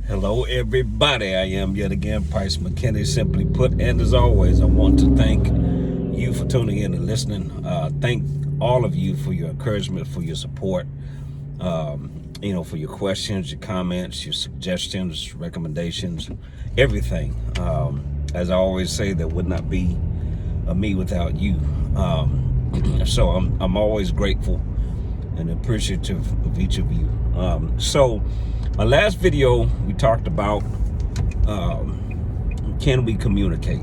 Hello, everybody. I am yet again Price McKinney, simply put. And as always, I want to thank you for tuning in and listening. Thank all of you for your encouragement, for your support, for your questions, your comments, your suggestions, recommendations, everything. As I always say, there would not be a me without you. So I'm always grateful and appreciative of each of you. So my last video, we talked about can we communicate?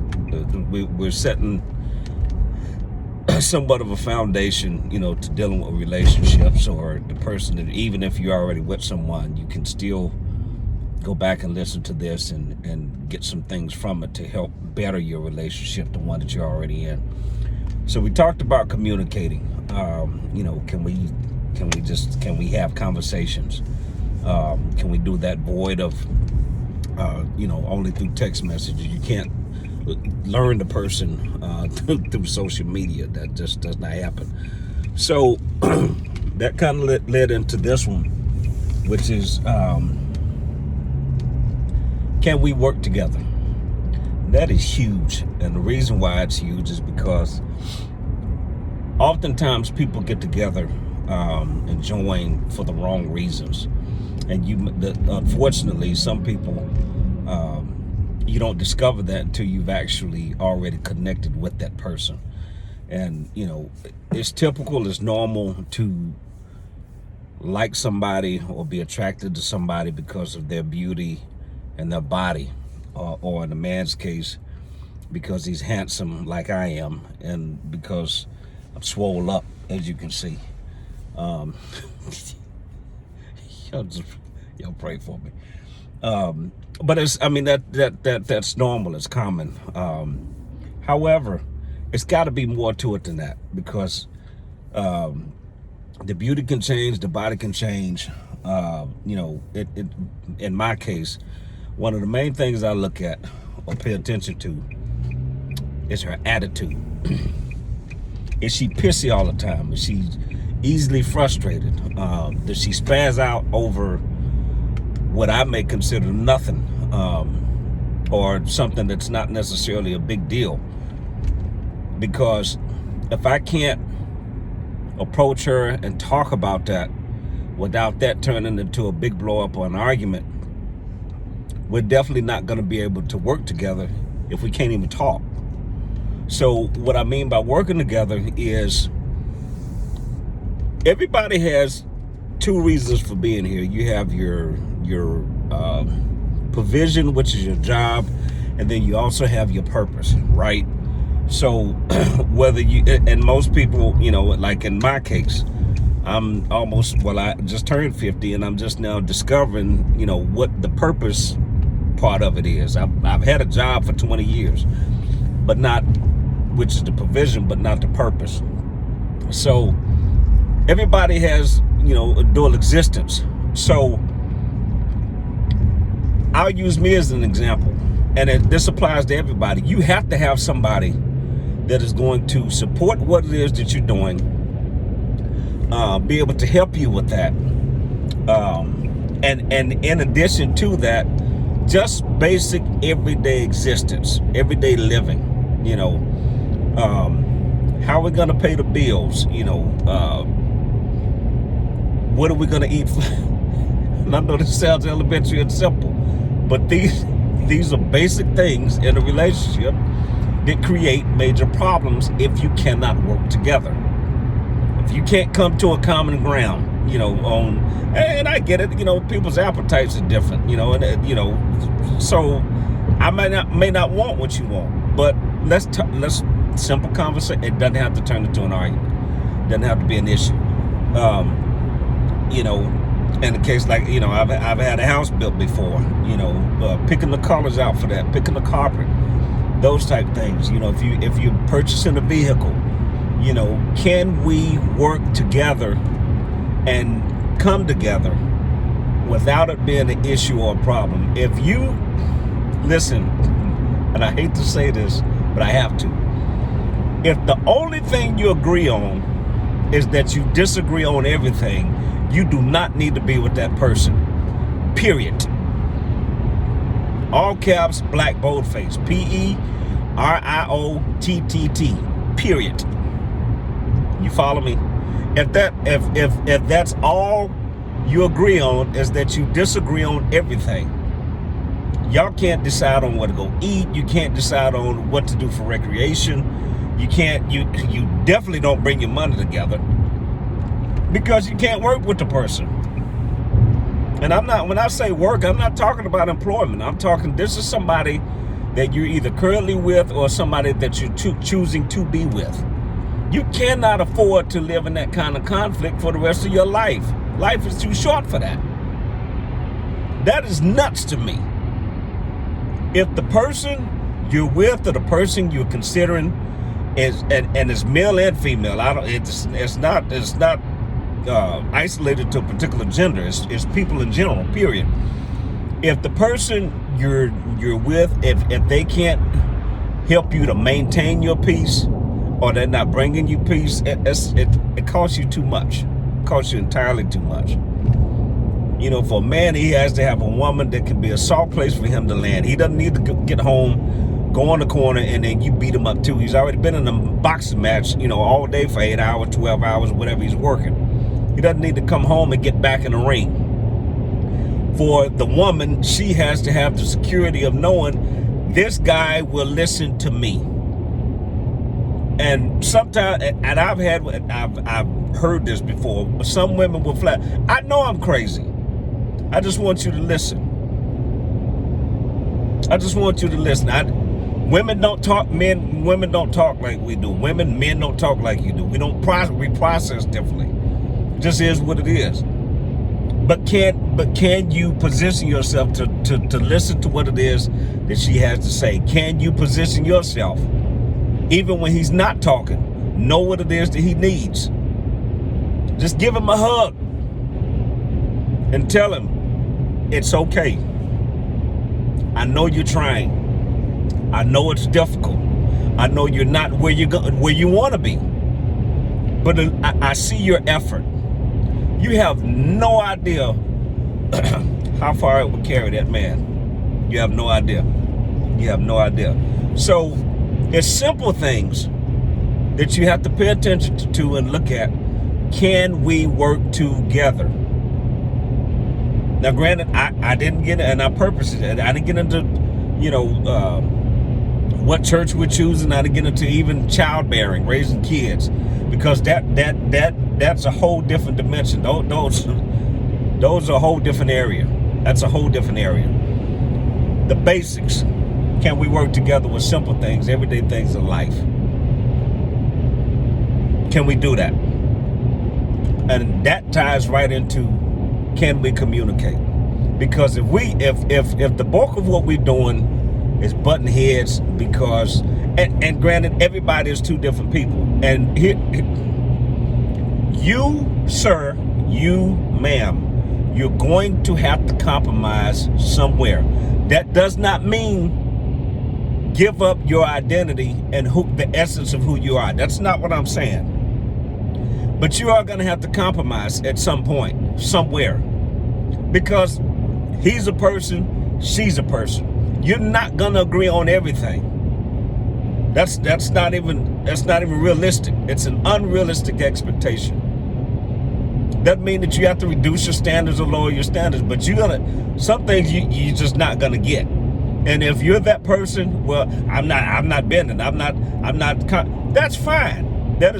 We're setting somewhat of a foundation, to dealing with relationships, or the person that even if you're already with someone, you can still go back and listen to this and get some things from it to help better your relationship, the one that you're already in. So we talked about communicating. Can we have conversations? Can we do that void of, only through text messages? You can't learn the person through social media. That just does not happen. So that kind of led into this one, which is, can we work together? That is huge. And the reason why it's huge is because oftentimes people get together and join for the wrong reasons. And unfortunately, some people, you don't discover that until you've actually already connected with that person. And, it's typical, it's normal to like somebody or be attracted to somebody because of their beauty and their body, or in a man's case, because he's handsome like I am, and because I'm swole up, as you can see. Y'all pray for me. But that's normal. It's common. However, it's got to be more to it than that, because the beauty can change, the body can change. In my case, one of the main things I look at or pay attention to is her attitude. Is she pissy all the time? Is she easily frustrated? Does she spaz out over what I may consider nothing, or something that's not necessarily a big deal? Because if I can't approach her and talk about that without that turning into a big blow up or an argument, we're definitely not going to be able to work together if we can't even talk. So what I mean by working together is, everybody has two reasons for being here. You have your provision, which is your job, and then you also have your purpose, right? So whether and most people, like in my case, I just turned 50, and I'm just now discovering, what the purpose part of it is. I've had a job for 20 years, which is the provision, but not the purpose. So everybody has, a dual existence. So I'll use me as an example, and this applies to everybody. You have to have somebody that is going to support what it is that you're doing, be able to help you with that, and in addition to that, just basic everyday existence, everyday living. How are we going to pay the bills? What are we going to eat? And I know this sounds elementary and simple, but these are basic things in a relationship that create major problems if you cannot work together. If you can't come to a common ground, and I get it, people's appetites are different, so I may not want what you want, but let's simple conversation. It doesn't have to turn into an argument. It doesn't have to be an issue. In the case, like, I've had a house built before, picking the colors out for that, picking the carpet, those type things. If you're purchasing a vehicle, can we work together and come together without it being an issue or a problem? If you listen, and I hate to say this, but I have to. If the only thing you agree on is that you disagree on everything, you do not need to be with that person. Period. All caps, black boldface. Periott. Period. You follow me? If that's all you agree on is that you disagree on everything. Y'all can't decide on what to go eat. You can't decide on what to do for recreation. You definitely don't bring your money together because you can't work with the person. And when I say work, I'm not talking about employment. I'm talking, this is somebody that you're either currently with or somebody that you're choosing to be with. You cannot afford to live in that kind of conflict for the rest of your life. Life is too short for that. That is nuts to me. If the person you're with or the person you're considering is and it's male and female, it's not isolated to a particular gender. It's people in general. Period. If the person you're with, if they can't help you to maintain your peace, or they're not bringing you peace, it costs you too much. It costs you entirely too much. You know, for a man, he has to have a woman that can be a soft place for him to land. He doesn't need to get home, go on the corner, and then you beat him up too. He's already been in a boxing match, you know, all day for 8 hours, 12 hours, whatever he's working. He doesn't need to come home and get back in the ring. For the woman, she has to have the security of knowing this guy will listen to me. And sometimes, and I've heard this before, some women will flat, I know I'm crazy. I just want you to listen. I just want you to listen. Women don't talk like we do. Men don't talk like you do. We process differently. It just is what it is. But can you position yourself to listen to what it is that she has to say? Can you position yourself, even when he's not talking, know what it is that he needs? Just give him a hug and tell him it's okay. I know you're trying. I know it's difficult. I know you're not where you want to be. But I see your effort. You have no idea how far it would carry that man. You have no idea. You have no idea. So it's simple things that you have to pay attention to and look at. Can we work together? Now, granted, I didn't get it, and I purposed it. I didn't get into, what church we're choosing. I didn't get into even childbearing, raising kids, because that's a whole different dimension. Those are a whole different area. That's a whole different area. The basics. Can we work together with simple things, everyday things in life? Can we do that? And that ties right into, can we communicate? Because if the bulk of what we're doing is butting heads, because and granted, everybody is two different people, and here, you sir, you ma'am, you're going to have to compromise somewhere. That does not mean give up your identity and the essence of who you are. That's not what I'm saying. But you are going to have to compromise at some point, somewhere, because he's a person, she's a person. You're not going to agree on everything. That's not even realistic. It's an unrealistic expectation. Doesn't mean that you have to reduce your standards or lower your standards, but some things you're just not gonna get. And if you're that person, well, I'm not bending. That's fine. That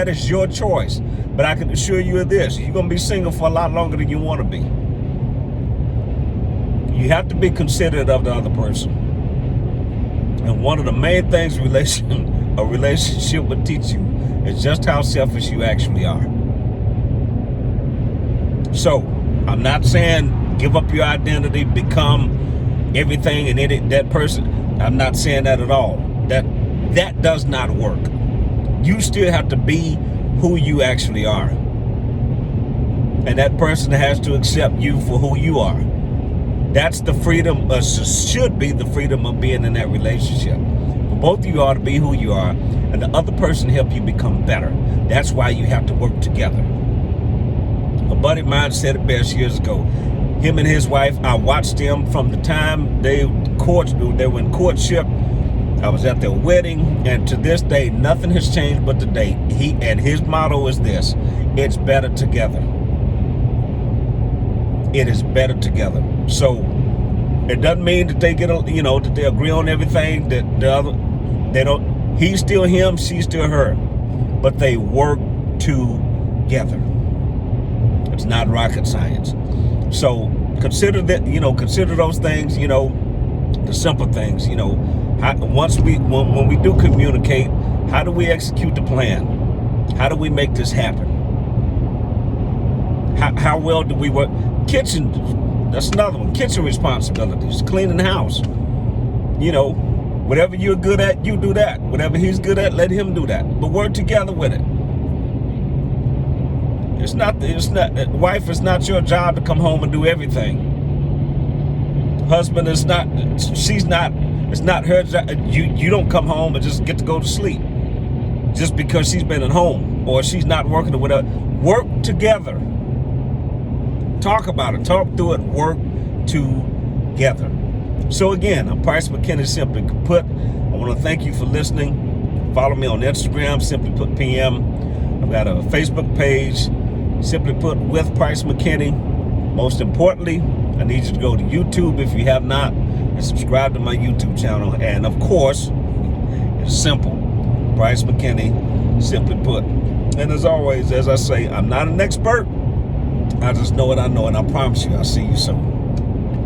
is your choice. But I can assure you of this: you're gonna be single for a lot longer than you want to be. You have to be considerate of the other person. And one of the main things a relationship will teach you is just how selfish you actually are. So, I'm not saying give up your identity, become everything and that person. I'm not saying that at all. That does not work. You still have to be who you actually are. And that person has to accept you for who you are. That's the freedom, should be the freedom of being in that relationship. Both of you ought to be who you are, and the other person help you become better. That's why you have to work together. A buddy of mine said it best years ago. Him and his wife, I watched them from the time they were in courtship. I was at their wedding, and to this day, nothing has changed but the date. His motto is this: it's better together. It is better together. So it doesn't mean that they that they agree on everything. That they don't. He's still him, she's still her, but they work together. It's not rocket science. So consider that. Consider those things. The simple things. When we do communicate, how do we execute the plan? How do we make this happen? How well do we work? Kitchen, that's another one. Kitchen responsibilities, cleaning the house. Whatever you're good at, you do that. Whatever he's good at, let him do that. But work together with it. Wife, it's not your job to come home and do everything. Husband, it's not her job. You don't come home and just get to go to sleep just because she's been at home or she's not working or whatever. Work together. Talk about it. Talk through it. Work together. So again, I'm Price McKinney, Simply Put. I want to thank you for listening. Follow me on Instagram, Simply Put PM. I've got a Facebook page, Simply Put with Price McKinney. Most importantly, I need you to go to YouTube if you have not and subscribe to my YouTube channel. And of course, it's simple. Price McKinney, Simply Put. And as always, as I say, I'm not an expert. I just know what I know, and I promise you, I'll see you soon.